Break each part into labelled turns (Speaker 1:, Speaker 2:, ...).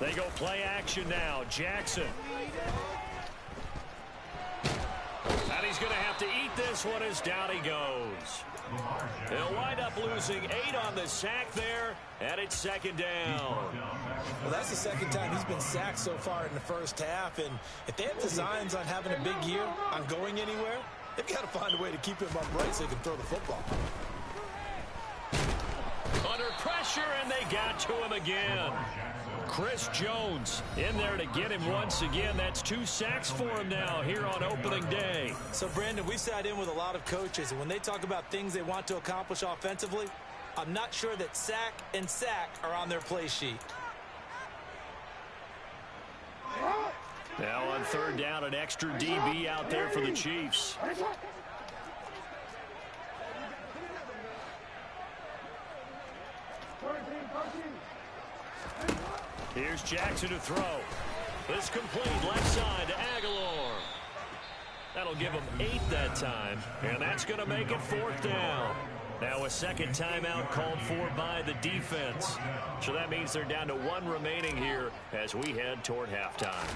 Speaker 1: They go play action now. Jackson. And he's going to have to eat this one as down he goes. They'll wind up losing 8 on the sack there, and it's second down.
Speaker 2: Well, that's the second time he's been sacked so far in the first half, and if they have designs on having a big year, on going anywhere, they've got to find a way to keep him upright so he can throw the football.
Speaker 1: Under pressure, and they got to him again. Chris Jones in there to get him once again. That's 2 sacks for him now here on opening day.
Speaker 2: So, Brandon, we sat in with a lot of coaches, and when they talk about things they want to accomplish offensively, I'm not sure that sack and sack are on their play sheet.
Speaker 1: Now on third down, an extra DB out there for the Chiefs. Here's Jackson to throw. This complete left side to Aguilar. That'll give him 8 that time, and that's going to make it 4th down. Now a second timeout called for by the defense. So that means they're down to 1 remaining here as we head toward halftime.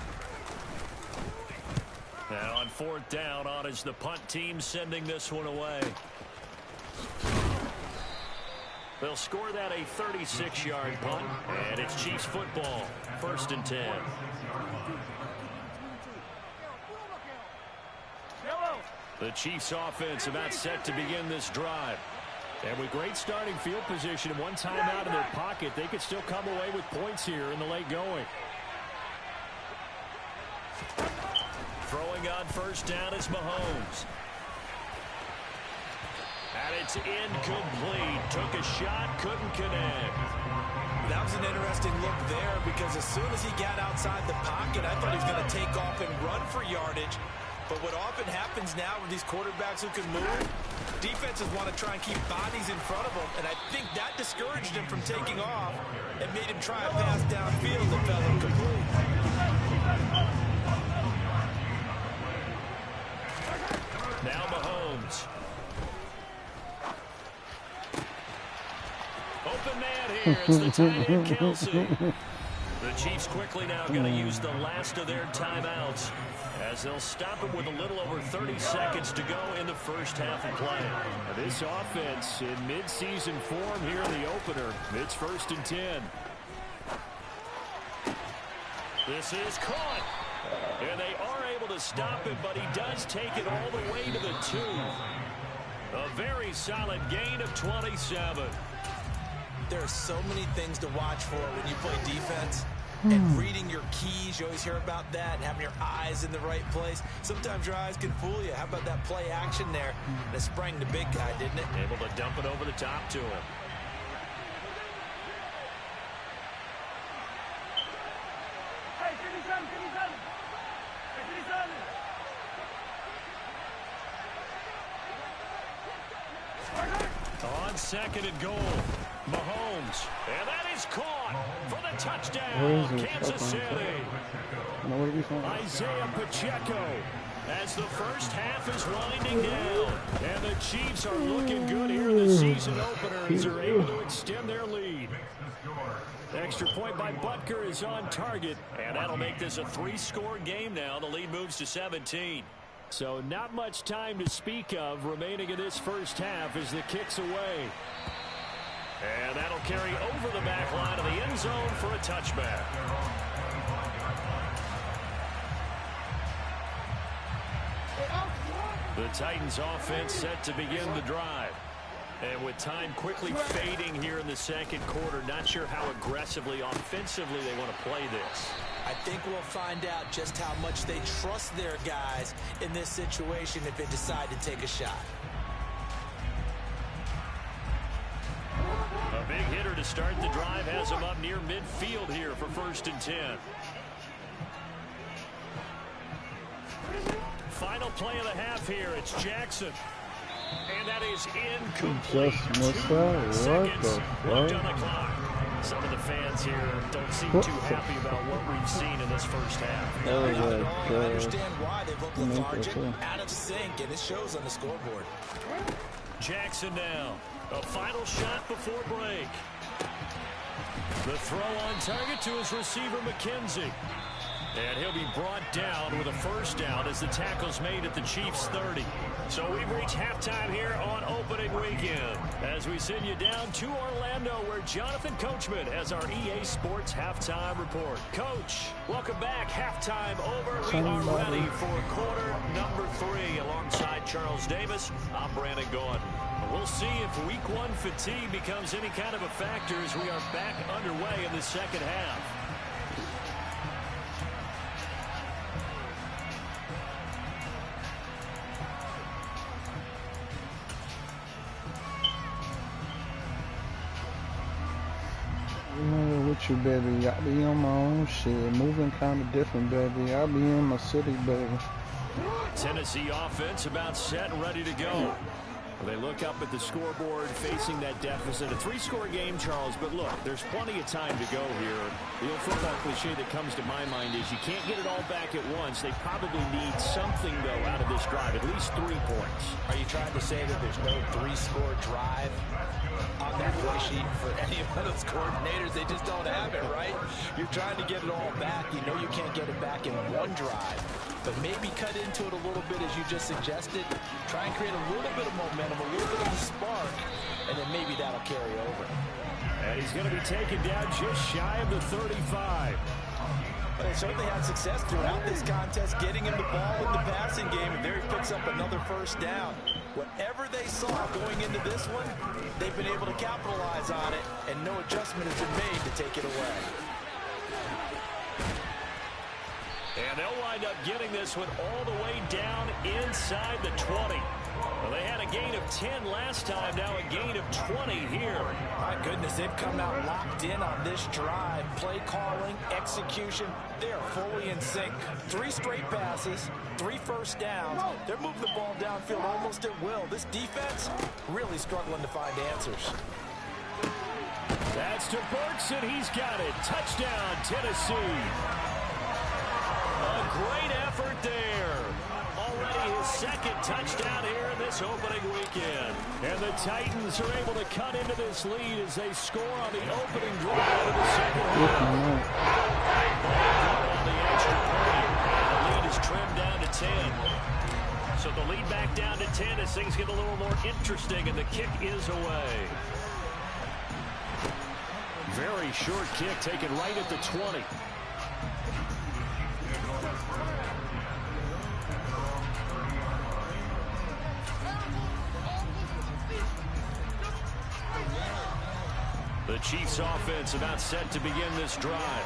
Speaker 1: Now on 4th down, on is the punt team sending this one away. They'll score that a 36-yard punt, and it's Chiefs football, 1st and 10. The Chiefs offense about set to begin this drive. And with great starting field position and 1 timeout in their pocket, they could still come away with points here in the late going. Throwing on 1st down is Mahomes. And it's incomplete. Took a shot, couldn't connect.
Speaker 2: That was an interesting look there because as soon as he got outside the pocket, I thought he was going to take off and run for yardage. But what often happens now with these quarterbacks who can move, defenses want to try and keep bodies in front of them. And I think that discouraged him from taking off and made him try a pass downfield that fell incomplete.
Speaker 1: Now Mahomes. Open man here. It's the tight end, Kelsey. The Chiefs quickly now going to use the last of their timeouts as they'll stop it with a little over 30 seconds to go in the first half of play. Now this offense in midseason form here in the opener. It's 1st and 10. This is caught. And they are able to stop him, but he does take it all the way to the 2. A very solid gain of 27.
Speaker 2: There are so many things to watch for when you play defense. And reading your keys, you always hear about that, and having your eyes in the right place. Sometimes your eyes can fool you. How about that play action there? That sprang the big guy, didn't it?
Speaker 1: Able to dump it over the top to him. On 2nd and goal, Mahomes, and that is caught for the touchdown, Kansas City. Isaiah Pacheco, as the first half is winding down, and the Chiefs are looking good here in the season opener as they're able to extend their lead. Extra point by Butker is on target, and that'll make this a 3-score game now. The lead moves to 17. So not much time to speak of remaining in this first half as the kick's away. And that'll carry over the back line of the end zone for a touchback. The Titans offense set to begin the drive. And with time quickly fading here in the second quarter, not sure how aggressively, offensively they want to play this.
Speaker 2: I think we'll find out just how much they trust their guys in this situation if they decide to take a shot.
Speaker 1: A big hitter to start the drive has him up near midfield here for 1st and 10. Final play of the half here. It's Jackson. And that is incomplete.
Speaker 3: Just missed that?
Speaker 1: 2 seconds left
Speaker 3: What
Speaker 1: on the clock. Some of the fans here don't seem too happy about what we've seen in this first half.
Speaker 3: That was
Speaker 2: I understand why they look lethargic,
Speaker 3: sure.
Speaker 2: out of sync, and it shows on the scoreboard.
Speaker 1: Jackson now. A final shot before break. The throw on target to his receiver, McKenzie. And he'll be brought down with a first down as the tackle's made at the Chiefs' 30. So we've reached halftime here on opening weekend as we send you down to Orlando where Jonathan Coachman has our EA Sports Halftime Report. Coach, welcome back. Halftime over. We are ready for quarter number 3 alongside Charles Davis. I'm Brandon Gaudin. We'll see if week 1 fatigue becomes any kind of a factor as we are back underway in the second half.
Speaker 3: With you, baby. I be on my own shit. Moving kind of different, baby. I be in my city, baby.
Speaker 1: Tennessee offense about set and ready to go. They look up at the scoreboard facing that deficit. A 3-score game, Charles, but look, there's plenty of time to go here. The old football cliche that comes to my mind is you can't get it all back at once. They probably need something, though, out of this drive, at least 3 points.
Speaker 2: Are you trying to say that there's no 3-score drive on that play sheet for any of those coordinators? They just don't have it, right? You're trying to get it all back. You know you can't get it back in one drive. But maybe cut into it a little bit, as you just suggested. Try and create a little bit of momentum, a little bit of a spark, and then maybe that'll carry over.
Speaker 1: And he's going to be taken down just shy of the 35.
Speaker 2: But they certainly had success throughout this contest, getting him the ball in the passing game, and there he picks up another first down. Whatever they saw going into this one, they've been able to capitalize on it, and no adjustment has been made to take it away.
Speaker 1: And they'll wind up getting this one all the way down inside the 20. Well, they had a gain of 10 last time, now a gain of 20 here.
Speaker 2: My goodness, they've come out locked in on this drive. Play calling, execution, they are fully in sync. 3 straight passes, 3 first downs. They're moving the ball downfield almost at will. This defense really struggling to find answers.
Speaker 1: That's to Burks, and he's got it. Touchdown, Tennessee. A great effort there. Already his 2nd touchdown here in this opening weekend. And the Titans are able to cut into this lead as they score on the opening drive of the second half. On the extra point, the lead is trimmed down to 10. So the lead back down to 10 as things get a little more interesting, and the kick is away. Very short kick taken right at the 20. The Chiefs offense about set to begin this drive.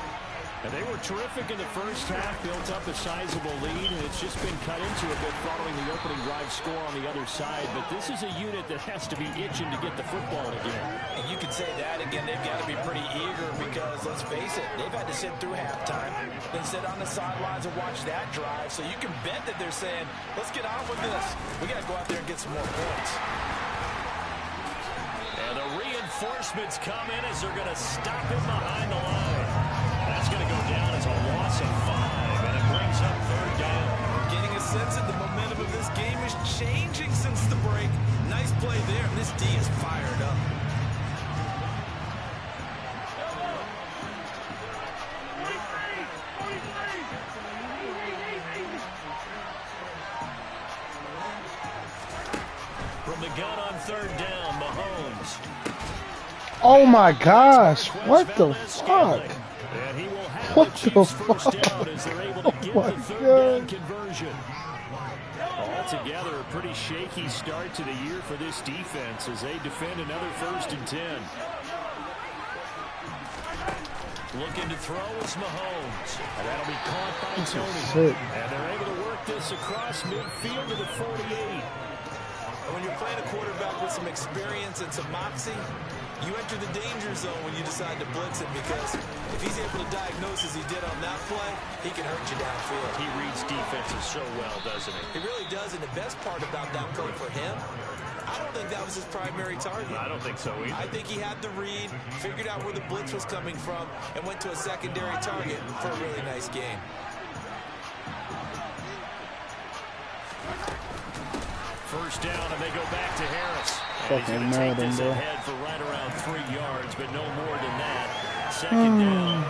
Speaker 1: And they were terrific in the first half, built up a sizable lead, and it's just been cut into a bit following the opening drive score on the other side. But this is a unit that has to be itching to get the football again.
Speaker 2: And you can say that again, they've got to be pretty eager because, let's face it, they've had to sit through halftime, then sit on the sidelines and watch that drive. So you can bet that they're saying, let's get on with this. We got to go out there and get some more points.
Speaker 1: And the reinforcements come in as they're going to stop him behind the line. That's going to go down as a loss of 5, and it brings up 3rd down.
Speaker 2: We're getting a sense that the momentum of this game is changing since the break. Nice play there, and this D is fired up.
Speaker 1: From the gun on 3rd down, Mahomes.
Speaker 3: Oh my gosh, what the fuck?
Speaker 1: And he will have
Speaker 3: What
Speaker 1: the
Speaker 3: the
Speaker 1: Chiefs' first down as they're able to get
Speaker 3: Oh my
Speaker 1: the 3rd down conversion. Altogether, a pretty shaky start to the year for this defense as they defend another 1st and 10. Looking to throw is Mahomes. And that'll be caught by Tony. And they're able to work this across midfield to the 48.
Speaker 2: When you're playing a quarterback with some experience and some moxie, you enter the danger zone when you decide to blitz him, because if he's able to diagnose as he did on that play, he can hurt you downfield.
Speaker 1: He reads defenses so well, doesn't he?
Speaker 2: He really does, and the best part about that play for him, I don't think that was his primary target.
Speaker 1: I don't think so either.
Speaker 2: I think he had the read, figured out where the blitz was coming from, and went to a secondary target for a really nice game.
Speaker 1: First down, and they go back to Harris.
Speaker 3: Fucking
Speaker 1: And he's going to take
Speaker 3: mad,
Speaker 1: this
Speaker 3: bro.
Speaker 1: ahead for right around 3 yards, but no more than that. second down.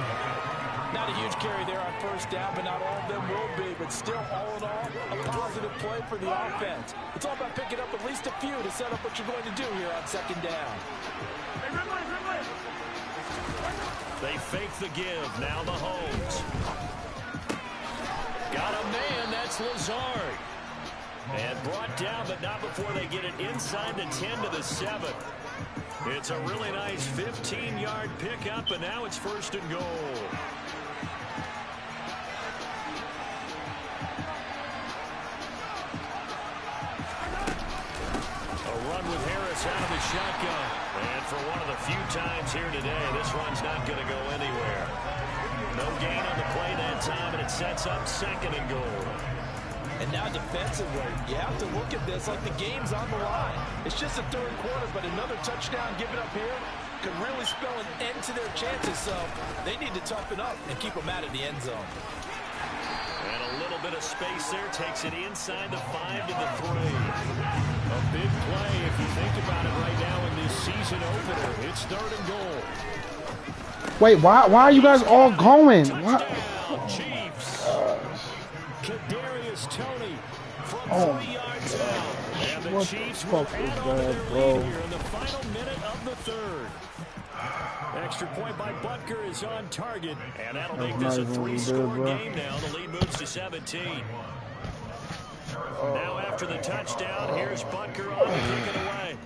Speaker 2: Not a huge carry there on first down, but not all of them will be. But still, all in all, a positive play for the offense. It's all about picking up at least a few to set up what you're going to do here on second down.
Speaker 1: They fake the give. Now Mahomes. Got a man. That's Lazard. And brought down, but not before they get it inside the 10 to the 7. It's a really nice 15-yard pickup, and now it's 1st and goal. With Harris out of the shotgun. And for one of the few times here today, this run's not going to go anywhere. No gain on the play that time, and it sets up 2nd and goal.
Speaker 2: And now defensively, you have to look at this like the game's on the line. It's just a 3rd quarter, but another touchdown given up here could really spell an end to their chances. So they need to toughen up and keep them out of the end zone.
Speaker 1: And a little bit of space there takes it inside the 5 to the 3. A big play if you think about it right now in this season opener. It's 3rd and goal.
Speaker 3: Wait, why are you guys all going? What?
Speaker 1: Chiefs. Kadarius Toney from 3 yards out. And the Chiefs will add on to their lead here in the final minute of the 3rd. Extra point by Butker is on target, and that'll make this a 3-score game now. The lead moves to 17. Now after the touchdown, here's Butker on to kick it away.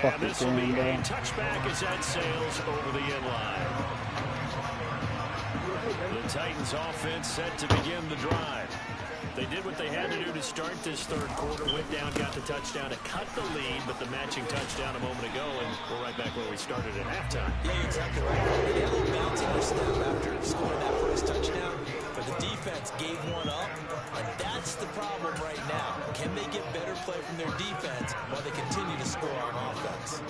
Speaker 1: And this will be a touchback as that sails over the end line. The Titans offense set to begin the drive. They did what they had to do to start this 3rd quarter. Went down, got the touchdown to cut the lead, but the matching touchdown a moment ago, and we're right back where we started at halftime.
Speaker 2: Yeah, exactly right. They had a little bounce in their step after scoring that first touchdown, but the defense gave one up, and that's the problem right now. Can they get better play from their defense while they continue to score on offense?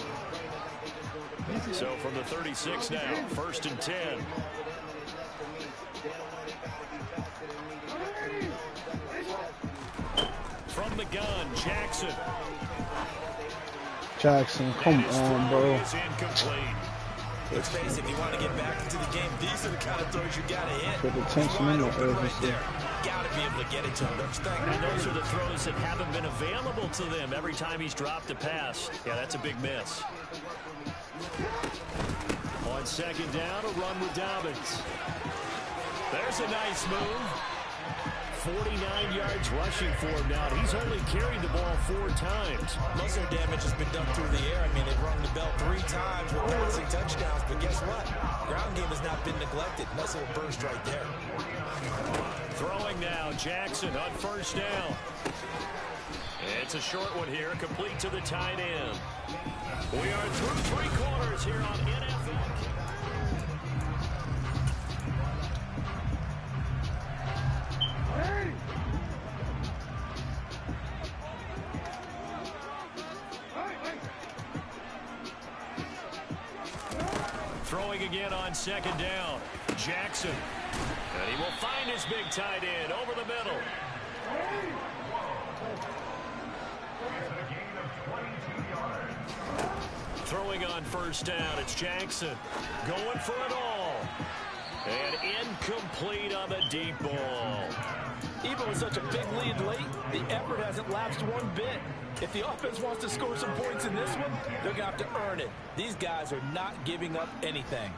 Speaker 1: So from the 36 now, 1st and 10. From the gun, Jackson.
Speaker 3: Jackson, come on, bro.
Speaker 2: Let's face it, if you want to get back into the game, these are the kind of throws you got to hit.
Speaker 3: Put the tension in the urgency.
Speaker 2: Got to be able to get it to him.
Speaker 1: And those are the throws that haven't been available to them every time he's dropped a pass. Yeah, that's a big miss. On 2nd down, a run with Dobbins. There's a nice move. 49 yards rushing for him now. He's only carried the ball 4 times.
Speaker 2: Most of their damage has been done through the air. I mean, they've rung the bell 3 times with passing touchdowns. But guess what? Ground game has not been neglected. Nice little burst right there.
Speaker 1: Throwing now, Jackson on 1st down. It's a short one here, complete to the tight end. We are through 3 quarters here on NFL. Throwing again on 2nd down. Jackson. And he will find his big tight end over the middle. Throwing on 1st down, it's Jackson. Going for it all. And incomplete on the deep ball.
Speaker 2: Even with such a big lead late, the effort hasn't lapsed one bit. If the offense wants to score some points in this one, they're going to have to earn it. These guys are not giving up anything.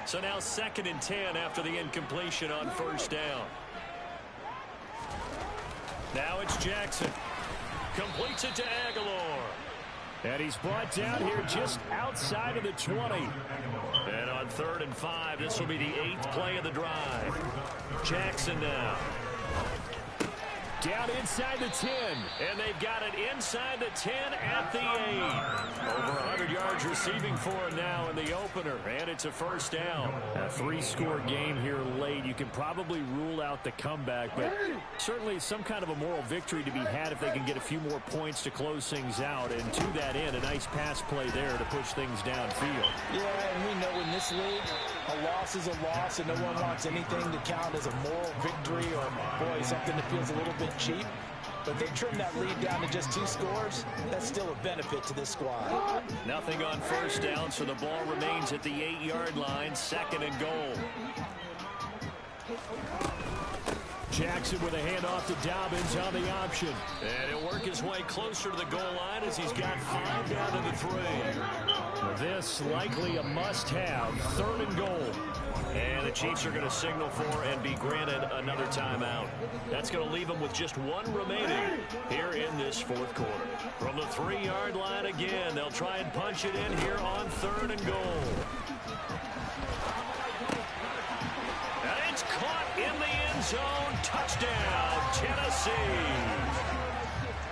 Speaker 1: So now 2nd and 10 after the incompletion on 1st down. Now it's Jackson. Completes it to Aguilar. And he's brought down here just outside of the 20. And on 3rd and 5, this will be the 8th play of the drive. Jackson now. Down inside the 10. And they've got it inside the 10 at the 8. Over 100 yards receiving for him now in the opener. And it's a 1st down. A 3-score game here late. You can probably rule out the comeback, but certainly some kind of a moral victory to be had if they can get a few more points to close things out. And to that end, a nice pass play there to push things downfield.
Speaker 2: Yeah, and we know in this league, a loss is a loss, and no one wants anything to count as a moral victory or, boy, something that feels a little bit cheap. But they trim that lead down to just 2 scores. That's still a benefit to this squad.
Speaker 1: Nothing on first down, so the ball remains at the 8-yard line, 2nd and goal. Jackson with a handoff to Dobbins on the option. And he'll work his way closer to the goal line as he's got 5 down to the 3. This likely a must-have, 3rd and goal. And the Chiefs are going to signal for and be granted another timeout. That's going to leave them with just 1 remaining here in this 4th quarter. From the 3-yard line again, they'll try and punch it in here on 3rd and goal. And it's caught in the end zone. Touchdown, Tennessee.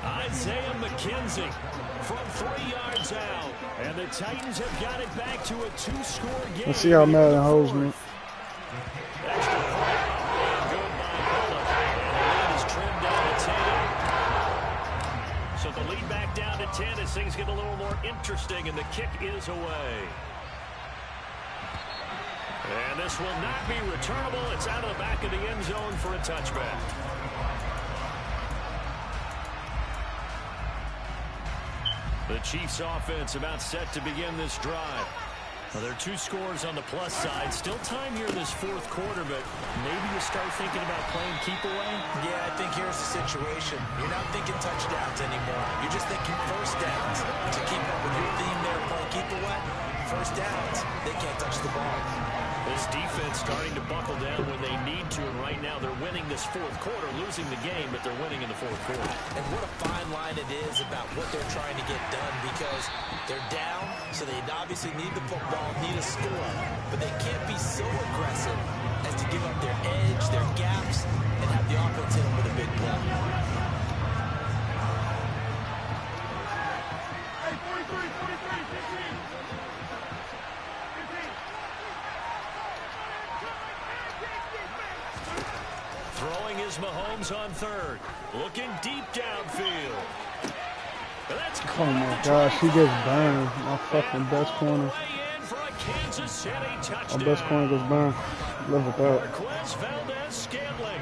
Speaker 1: Isaiah McKenzie from 3 yards out. And the Titans have got it back to a 2-score game.
Speaker 3: Let's see how Madden holds me.
Speaker 1: Extra point. Good by Bullock. And the lead is trimmed down to 10. So the lead back down to 10 as things get a little more interesting, and the kick is away. And this will not be returnable. It's out of the back of the end zone for a touchback. The Chiefs offense about set to begin this drive. Well, there are 2 scores on the plus side. Still time here in this 4th quarter, but maybe you start thinking about playing keep away?
Speaker 2: Yeah, I think here's the situation. You're not thinking touchdowns anymore. You're just thinking first downs. To keep up with your theme there, playing keep away, first downs, they can't touch the ball.
Speaker 1: This defense starting to buckle down when they need to, and right now they're winning this 4th quarter, losing the game, but they're winning in the 4th quarter.
Speaker 2: And what a fine line it is about what they're trying to get done, because they're down, so they obviously need the football, need a score, but they can't be so aggressive as to give up their edge, their gaps, and have the offense hit them with a big play.
Speaker 1: Throwing is Mahomes on 3rd. Looking deep downfield. That's
Speaker 3: Oh my gosh, he gets burned. My fucking best corner. My best corner gets burned. Live with that.
Speaker 1: Marquez Valdez-Scantling,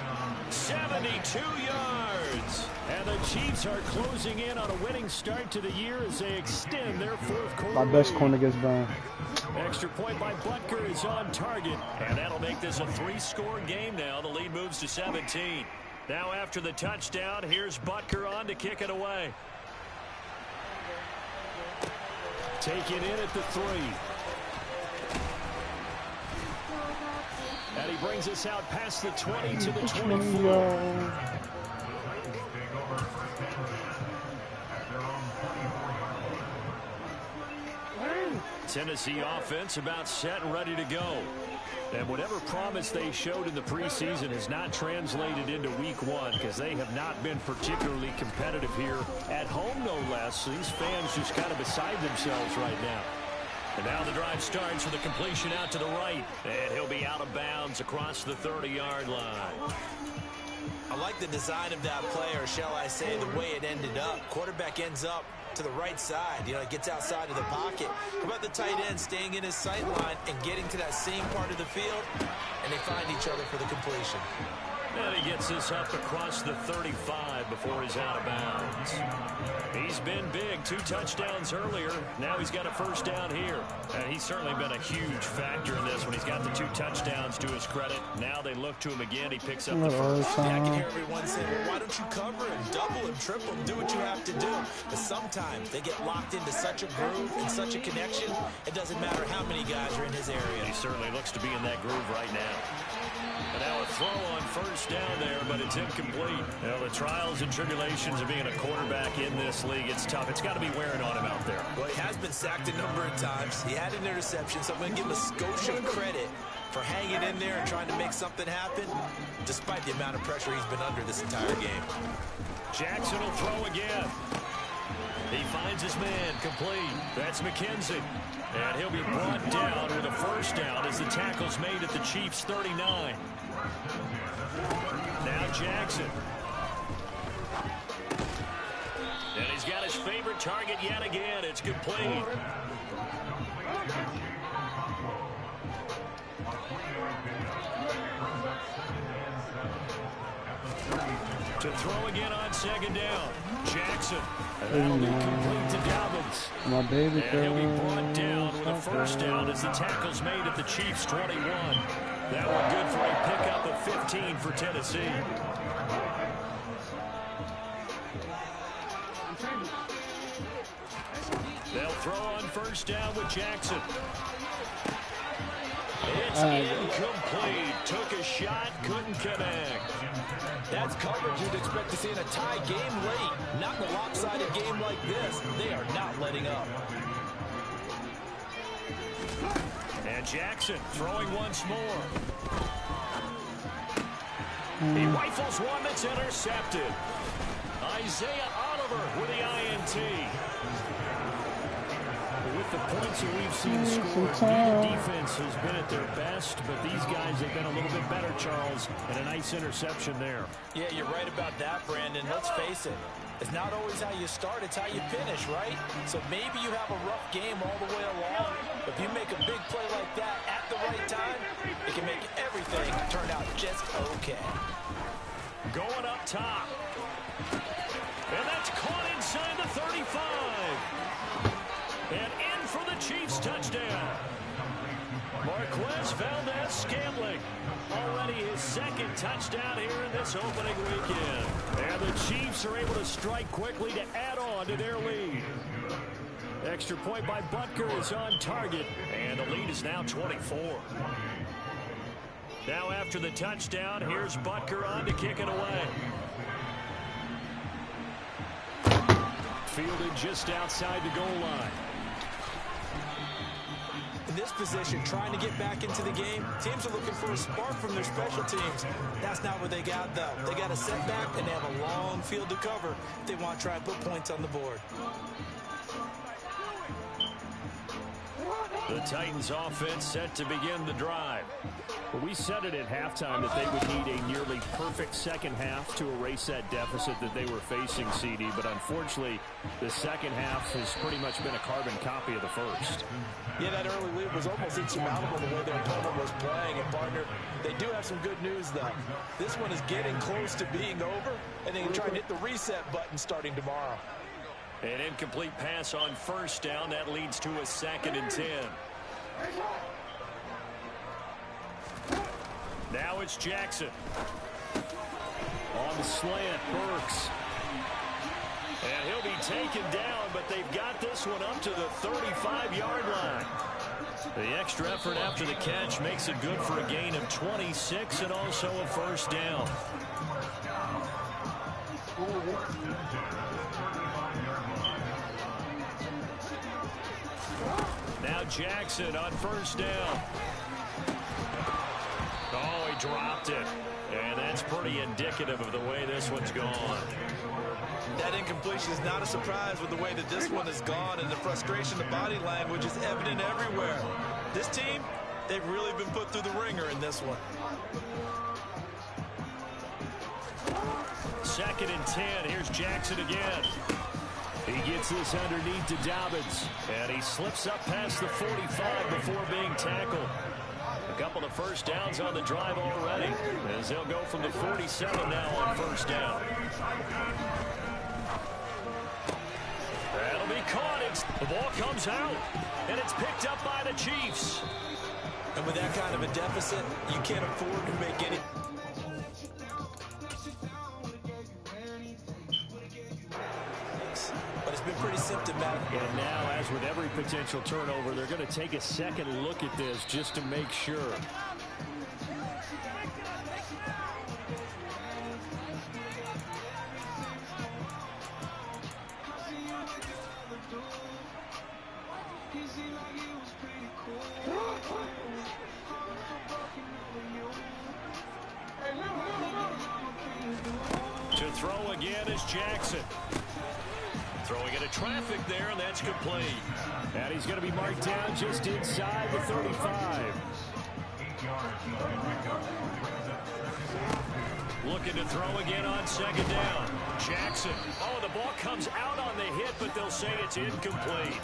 Speaker 1: 72 yards. And the Chiefs are closing in on a winning start to the year as they extend their 4th quarter.
Speaker 3: My best corner gets burned.
Speaker 1: Extra point by Butker is on target, and that'll make this a 3-score game now. The lead moves to 17. Now after the touchdown, here's Butker on to kick it away. Take it in at the 3. And he brings us out past the 20 to the 24. Tennessee offense about set and ready to go. And whatever promise they showed in the preseason has not translated into week 1 because they have not been particularly competitive here at home, no less. So these fans just kind of beside themselves right now. And now the drive starts with a completion out to the right. And he'll be out of bounds across the 30-yard line.
Speaker 2: I like the design of that play, or shall I say the way it ended up. Quarterback ends up to the right side. You know, it gets outside of the pocket. How about the tight end staying in his sight line and getting to that same part of the field, and they find each other for the completion.
Speaker 1: And he gets this up across the 35 before he's out of bounds. He's been big. 2 touchdowns earlier. Now he's got a first down here. And he's certainly been a huge factor in this when he's got the 2 touchdowns to his credit. Now they look to him again. He picks up the first.
Speaker 2: Yeah, I can hear everyone say, well, why don't you cover him, double him, triple him, do what you have to do. But sometimes they get locked into such a groove and such a connection, it doesn't matter how many guys are in his area.
Speaker 1: He certainly looks to be in that groove right now. And now a throw on first down there, but it's incomplete. You know, the trials and tribulations of being a quarterback in this league, it's tough. It's got to be wearing on him out there.
Speaker 2: Well, he has been sacked a number of times. He had an interception, so I'm going to give him a skosh of credit for hanging in there and trying to make something happen, despite the amount of pressure he's been under this entire game.
Speaker 1: Jackson will throw again. He finds his man complete. That's McKenzie. And he'll be brought down with a first down as the tackle's made at the Chiefs' 39. Now Jackson. And he's got his favorite target yet again. It's complete. To throw again on second down. Jackson. That'll be complete to Dobbins.
Speaker 3: My baby
Speaker 1: And
Speaker 3: girl.
Speaker 1: he'll be brought down with a first down as the tackle's made at the Chiefs' 21. That one good for a pickup of 15 for Tennessee. They'll throw on first down with Jackson. It's incomplete. Took a shot, couldn't connect.
Speaker 2: That's coverage you'd expect to see in a tie game late. Not in a lopsided game like this. They are not letting up.
Speaker 1: And Jackson throwing once more. He rifles one that's intercepted. Isaiah Oliver with the INT. With the points that we've seen scored, the defense has been at their best, but these guys have been a little bit better, Charles, and a nice interception there.
Speaker 2: Yeah, you're right about that, Brandon. Let's face it. It's not always how you start, it's how you finish, right? So maybe you have a rough game all the way along. If you make a big play like that at the right time, it can make everything turn out just okay.
Speaker 1: Going up top. And that's caught inside the 35. And in for the Chiefs touchdown. Marquez Valdez-Scantling. Already his second touchdown here in this opening weekend. And the Chiefs are able to strike quickly to add on to their lead. Extra point by Butker is on target. And the lead is now 24. Now after the touchdown, here's Butker on to kick it away. Fielded just outside the goal line.
Speaker 2: In this position, trying to get back into the game, teams are looking for a spark from their special teams. That's not what they got, though. They got a setback, and they have a long field to cover if they want to try and put points on the board.
Speaker 1: The Titans offense set to begin the drive. Well, we said it at halftime that they would need a nearly perfect second half to erase that deficit that they were facing, CD. But unfortunately, the second half has pretty much been a carbon copy of the first.
Speaker 2: Yeah, that early lead was almost insurmountable the way their opponent was playing. And, partner, they do have some good news, though. This one is getting close to being over, and they can try and hit the reset button starting tomorrow.
Speaker 1: An incomplete pass on first down. That leads to a 2nd and 10. Now it's Jackson. On the slant, Burks. And he'll be taken down, but they've got this one up to the 35-yard line. The extra effort after the catch makes it good for a gain of 26 and also a first down. Now Jackson on first down. Oh, he dropped it. And that's pretty indicative of the way this one's gone.
Speaker 2: That incompletion is not a surprise with the way that this one has gone, and the frustration, the body language is evident everywhere. This team, they've really been put through the ringer in this one.
Speaker 1: 2nd and 10. Here's Jackson again. He gets this underneath to Dobbins. And he slips up past the 45 before being tackled. A couple of first downs on the drive already, as they'll go from the 47 now on first down. That'll be caught. The ball comes out, and it's picked up by the Chiefs.
Speaker 2: And with that kind of a deficit, you can't afford to make any... But it's been pretty symptomatic.
Speaker 1: And now, as with every potential turnover, they're going to take a second look at this just to make sure. To throw again is Jackson. Throwing into traffic there, and that's complete. And he's going to be marked down just inside the 35. Looking to throw again on second down. Jackson. Oh, the ball comes out on the hit, but they'll say it's incomplete.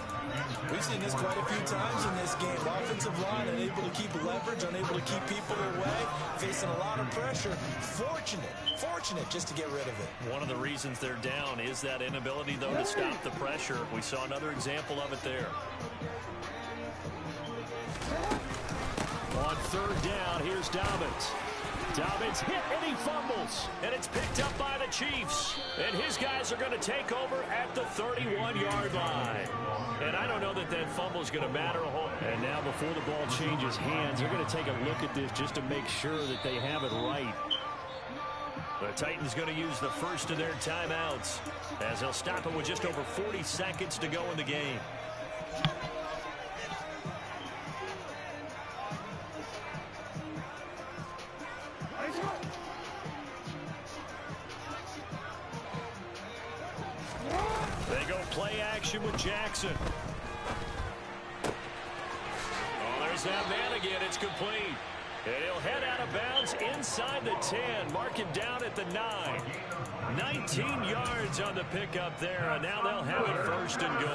Speaker 2: We've seen this quite a few times in this game. Offensive line unable to keep leverage, unable to keep people away, facing a lot of pressure. Fortunate just to get rid of it.
Speaker 1: One of the reasons they're down is that inability, though, to stop the pressure. We saw another example of it there. On third down, here's Dobbins. Dobbins hit and he fumbles. And it's picked up by the Chiefs. And his guys are going to take over at the 31-yard line. And I don't know that that fumble is going to matter a whole. And now before the ball changes hands, they're going to take a look at this just to make sure that they have it right. The Titans going to use the first of their timeouts as they'll stop it with just over 40 seconds to go in the game. They go play action with Jackson. Oh, there's that man again. It's complete. And he'll head out of bounds inside the 10. Mark him down at the 9. 19 yards on the pickup there. And now they'll have it first and goal.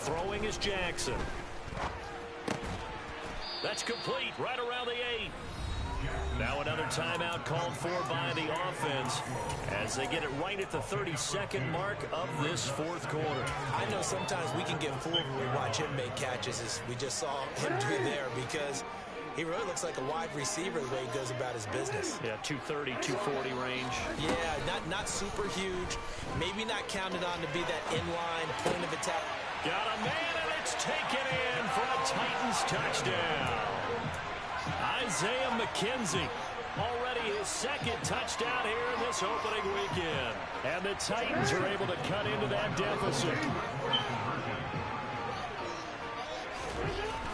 Speaker 1: Throwing is Jackson. That's complete right around the 8. Now another timeout called for by the offense as they get it right at the 32nd mark of this fourth quarter.
Speaker 2: I know sometimes we can get fooled when we watch him make catches, as we just saw him do there, because he really looks like a wide receiver the way he goes about his business.
Speaker 1: Yeah, 230, 240 range.
Speaker 2: Yeah, not super huge. Maybe not counted on to be that inline point of attack.
Speaker 1: Got a man, and it's taken in for a Titans touchdown. Isaiah McKenzie, already his second touchdown here in this opening weekend. And the Titans are able to cut into that deficit.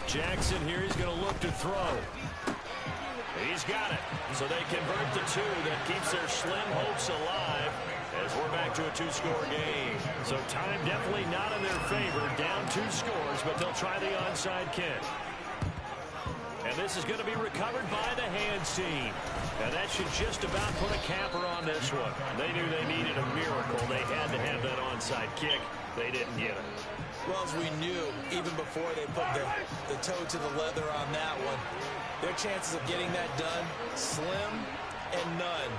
Speaker 1: Jackson here, he's going to look to throw. He's got it. So they convert the 2. That keeps their slim hopes alive as we're back to a 2-score game. So time definitely not in their favor. Down 2 scores, but they'll try the onside kick. And this is going to be recovered by the hands team. And that should just about put a capper on this one. They knew they needed a miracle. They had to have that onside kick. They didn't get it.
Speaker 2: Well, as we knew, even before they put the toe to the leather on that one, their chances of getting that done, slim and none.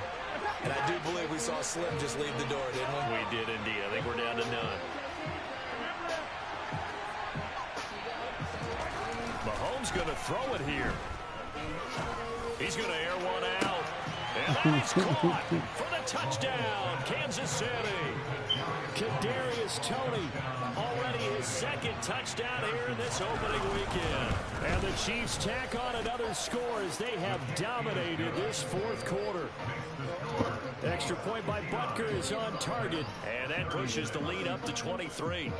Speaker 2: And I do believe we saw Slim just leave the door, didn't we?
Speaker 1: We did indeed. I think we're down to none. Mahomes going to throw it here. He's going to air one out. And that is caught for the touchdown, Kansas City. Kadarius Toney, already his second touchdown here in this opening weekend. And the Chiefs tack on another score as they have dominated this fourth quarter. Extra point by Butker is on target, and that pushes the lead up to 23.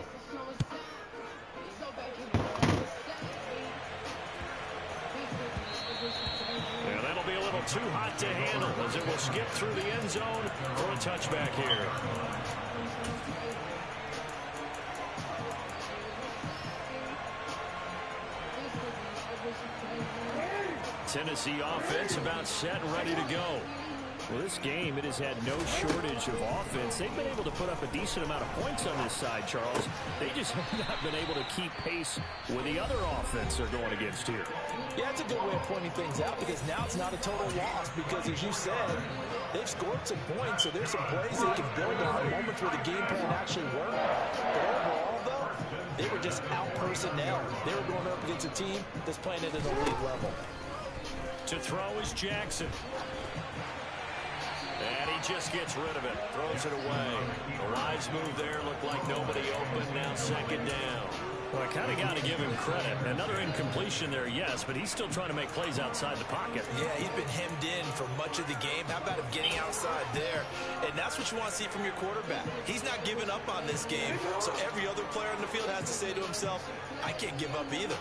Speaker 1: And that'll be a little too hot to handle as it will skip through the end zone for a touchback here. Tennessee offense about set and ready to go. Well, this game, it has had no shortage of offense. They've been able to put up a decent amount of points on this side, Charles. They just have not been able to keep pace with the other offense they're going against here.
Speaker 2: Yeah, it's a good way of pointing things out, because now it's not a total loss, because as you said, they've scored some points, so there's some plays they can build on, moments where the game plan actually worked. But overall, though, they were just out personnel. They were going up against a team that's playing at an elite level.
Speaker 1: To throw is Jackson. And he just gets rid of it. Throws it away. A wise move there. Looked like nobody open. Now second down. Well, I kind of got to give him credit. Another incompletion there, yes, but he's still trying to make plays outside the pocket.
Speaker 2: Yeah, he's been hemmed in for much of the game. How about him getting outside there? And that's what you want to see from your quarterback. He's not giving up on this game, so every other player in the field has to say to himself, I can't give up either.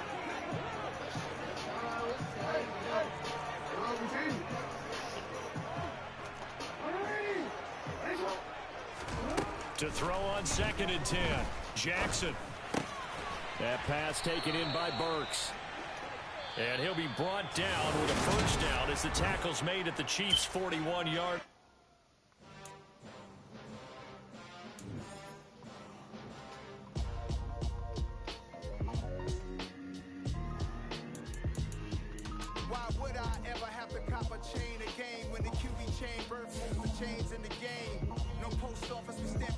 Speaker 2: To throw on 2nd and 10. Jackson.
Speaker 1: That pass taken in by Burks. And he'll be brought down with a first down as the tackle's made at the Chiefs' 41-yard.
Speaker 4: Why would I ever have to cop a chain again when the QB chain birth moves the chains in the game? No post office, we stamp it.